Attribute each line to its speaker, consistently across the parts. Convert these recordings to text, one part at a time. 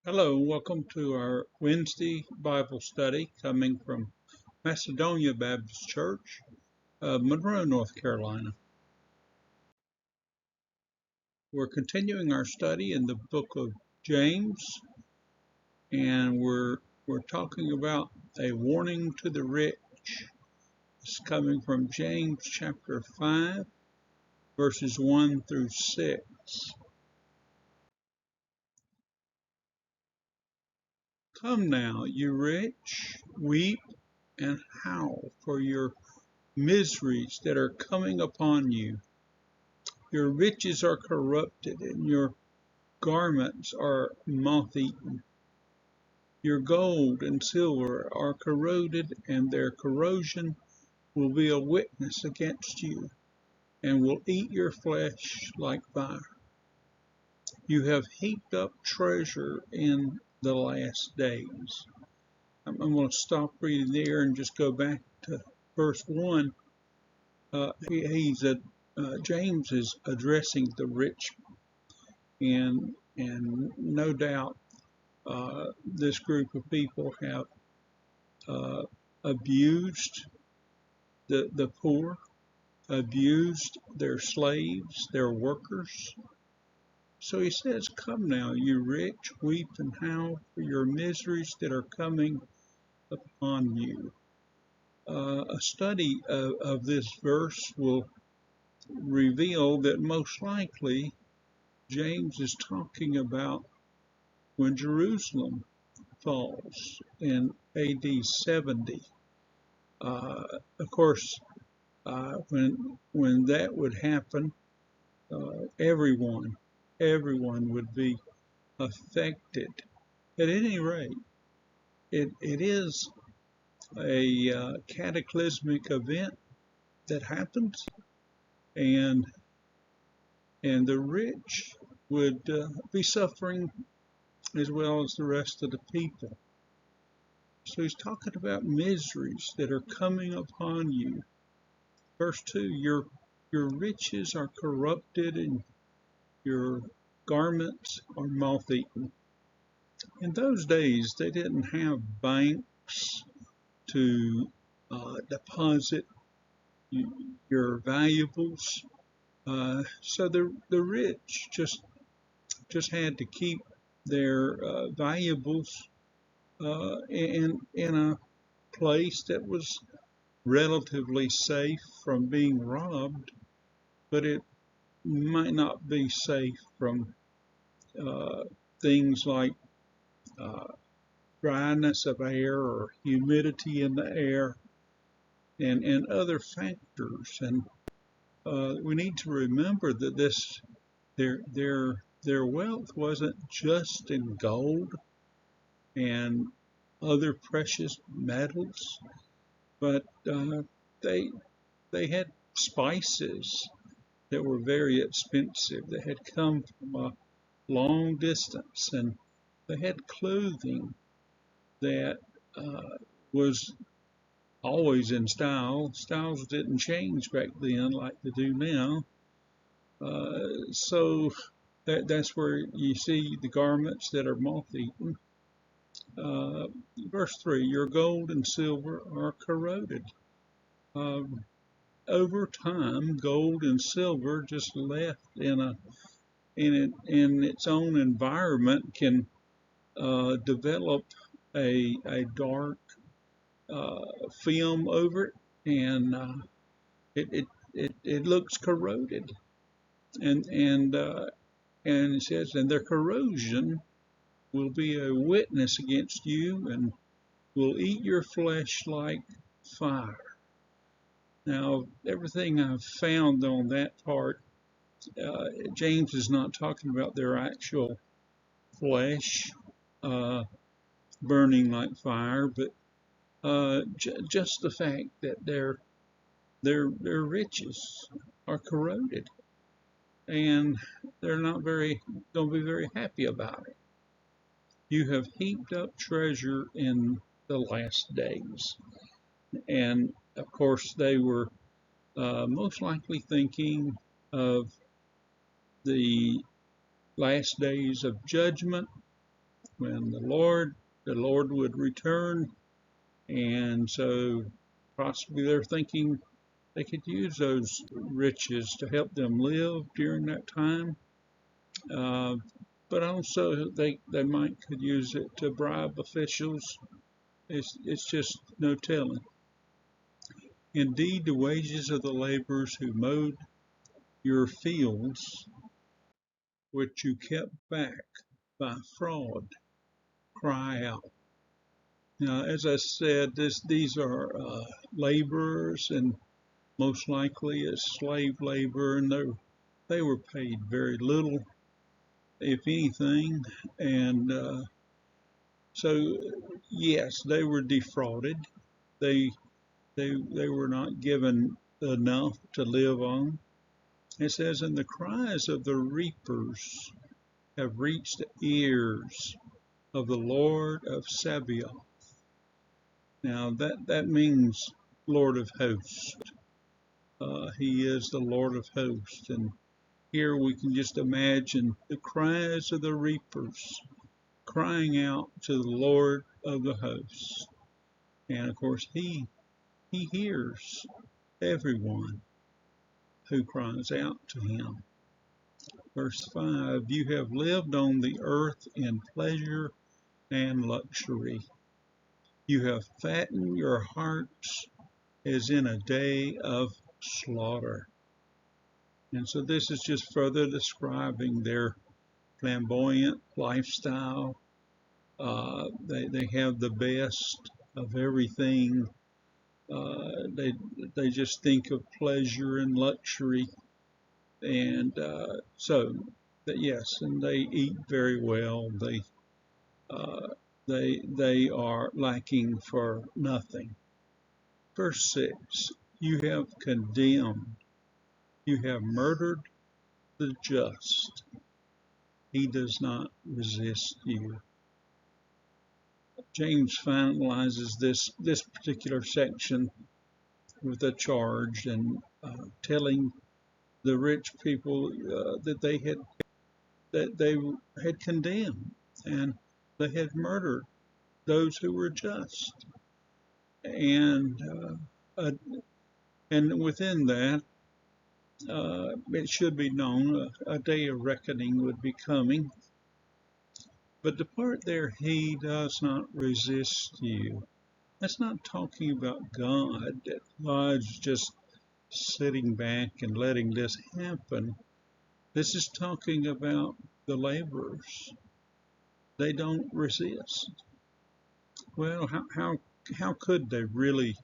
Speaker 1: Hello, and welcome to our Wednesday Bible study coming from Macedonia Baptist Church of Monroe, North Carolina. We're continuing our study in the book of James, and we're talking about a warning to the rich. It's coming from James chapter 5, verses 1 through 6. Come now, you rich, weep and howl for your miseries that are coming upon you. Your riches are corrupted, and your garments are moth-eaten. Your gold and silver are corroded, and their corrosion will be a witness against you, and will eat your flesh like fire. You have heaped up treasure in the last days. I'm going to stop reading there and just go back to verse 1. James is addressing the rich, and no doubt this group of people have abused the poor, abused their slaves, their workers. So he says, "Come now, you rich, weep and howl for your miseries that are coming upon you." A study of this verse will reveal that most likely James is talking about when Jerusalem falls in AD 70. Of course, when that would happen, everyone would be affected. At any rate, it is a cataclysmic event that happens, and the rich would be suffering as well as the rest of the people. So he's talking about miseries that are coming upon you. Verse 2, your riches are corrupted and your garments are moth-eaten. In those days, they didn't have banks to deposit your valuables. So the rich just had to keep their valuables in a place that was relatively safe from being robbed, but it might not be safe from things like dryness of air or humidity in the air and other factors. And we need to remember that their wealth wasn't just in gold and other precious metals, but they had spices that were very expensive, that had come from a long distance, and they had clothing that was always in style. Styles didn't change back then like they do now. So that's where you see the garments that are moth-eaten. Verse 3, your gold and silver are corroded. Over time, gold and silver just left in its own environment can develop a dark film over it, and it looks corroded, and it says, and their corrosion will be a witness against you and will eat your flesh like fire. Now, everything I've found on that part, James is not talking about their actual flesh burning like fire, but just the fact that their riches are corroded, and they're not going to be very happy about it. You have heaped up treasure in the last days. And of course, they were most likely thinking of the last days of judgment when the Lord would return, and so possibly they're thinking they could use those riches to help them live during that time. Uh, but also they might could use it to bribe officials. It's just no telling. Indeed, the wages of the laborers who mowed your fields, which you kept back by fraud, cry out. Now, as I said, these are laborers, and most likely it's slave labor, and they were paid very little, if anything, and so yes, they were defrauded. They they were not given enough to live on. It says, and the cries of the reapers have reached the ears of the Lord of Sabaoth. Now that means Lord of hosts. He is the Lord of hosts, and here we can just imagine the cries of the reapers crying out to the Lord of the hosts. And of course, he hears everyone who cries out to him. Verse 5, you have lived on the earth in pleasure and luxury. You have fattened your hearts as in a day of slaughter. And so this is just further describing their flamboyant lifestyle. They have the best of everything. They just think of pleasure and luxury, and so that yes, and they eat very well. Uh, they are lacking for nothing. Verse 6: You have condemned, you have murdered the just. He does not resist you. James finalizes this particular section with a charge and telling the rich people that they had condemned and they had murdered those who were just, and uh, and within that, it should be known a day of reckoning would be coming. But the part there, he does not resist you. That's not talking about God, that God's just sitting back and letting this happen. This is talking about the laborers. They don't resist. Well, how could they really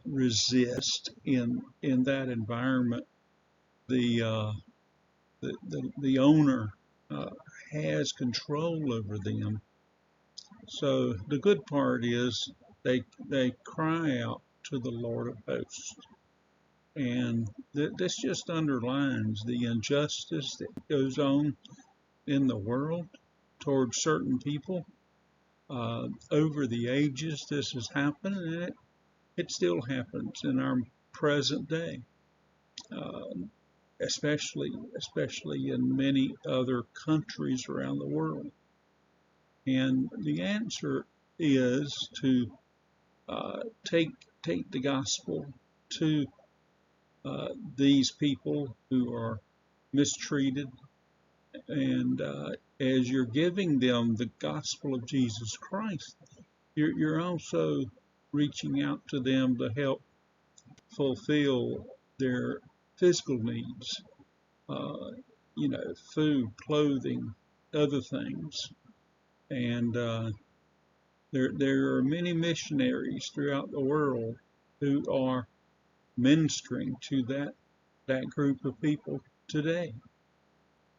Speaker 1: resist in that environment? The the owner uh, has control over them. So the good part is they cry out to the Lord of hosts, and this just underlines the injustice that goes on in the world towards certain people. Over the ages, this has happened, and it still happens in our present day, uh, especially in many other countries around the world. And the answer is to take the gospel to these people who are mistreated, and as you're giving them the gospel of Jesus Christ, you're also reaching out to them to help fulfill their physical needs, uh, food, clothing, other things. And there are many missionaries throughout the world who are ministering to that group of people today.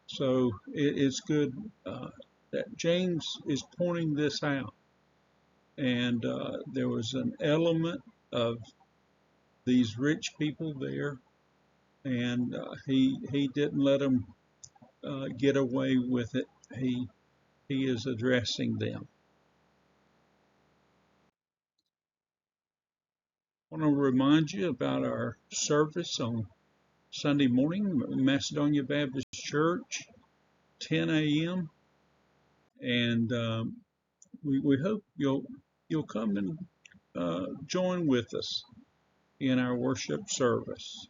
Speaker 1: So it's good that James is pointing this out. And there was an element of these rich people there, and he didn't let them get away with it. He is addressing them. I want to remind you about our service on Sunday morning, Macedonia Baptist Church, 10 a.m. And we hope you'll come and join with us in our worship service.